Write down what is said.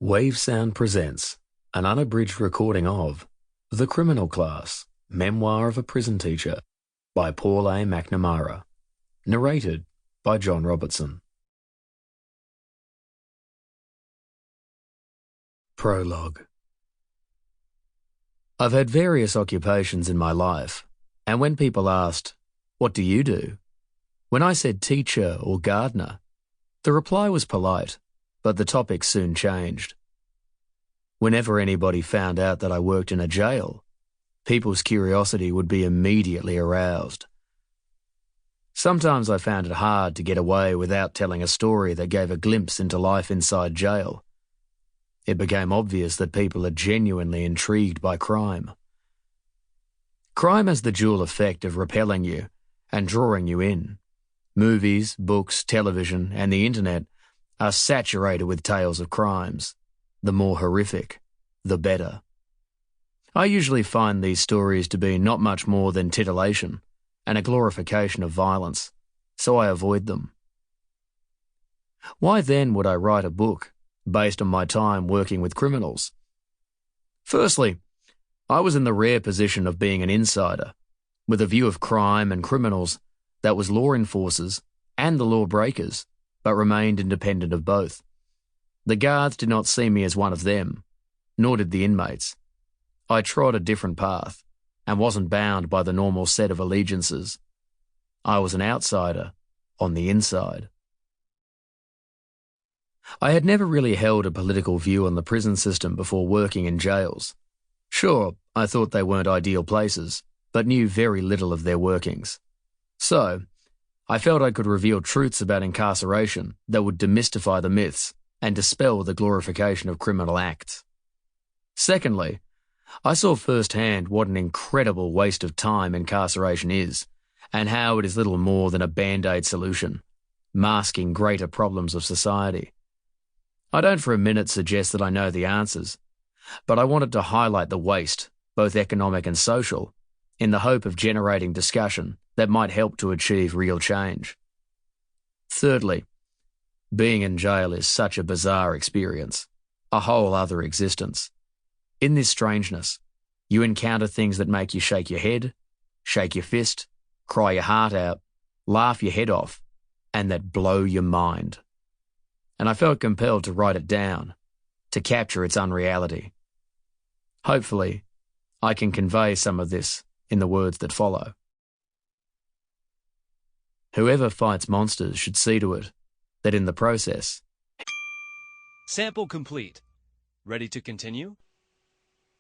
Wavesound presents an unabridged recording of The Criminal Class, Memoir of a Prison Teacher by Paul A. Macnamara, narrated by John Robertson. Prologue. I've had various occupations in my life, and when people asked, "What do you do?" when I said teacher or gardener, the reply was polite, but the topic soon changed. Whenever anybody found out that I worked in a jail, people's curiosity would be immediately aroused. Sometimes I found it hard to get away without telling a story that gave a glimpse into life inside jail. It became obvious that people are genuinely intrigued by crime. Crime has the dual effect of repelling you and drawing you in. Movies, books, television, and the internet are saturated with tales of crimes. The more horrific, the better. I usually find these stories to be not much more than titillation and a glorification of violence, so I avoid them. Why then would I write a book based on my time working with criminals? Firstly, I was in the rare position of being an insider, with a view of crime and criminals that was law enforcers and the law breakers, but remained independent of both. The guards did not see me as one of them, nor did the inmates. I trod a different path, and wasn't bound by the normal set of allegiances. I was an outsider on the inside. I had never really held a political view on the prison system before working in jails. Sure, I thought they weren't ideal places, but knew very little of their workings. So, I felt I could reveal truths about incarceration that would demystify the myths and dispel the glorification of criminal acts. Secondly, I saw firsthand what an incredible waste of time incarceration is, and how it is little more than a band-aid solution, masking greater problems of society. I don't for a minute suggest that I know the answers, but I wanted to highlight the waste, both economic and social, in the hope of generating discussion that might help to achieve real change. Thirdly, being in jail is such a bizarre experience, a whole other existence. In this strangeness, you encounter things that make you shake your head, shake your fist, cry your heart out, laugh your head off, and that blow your mind. And I felt compelled to write it down, to capture its unreality. Hopefully, I can convey some of this in the words that follow. Whoever fights monsters should see to it that in the process. Sample complete. Ready to continue?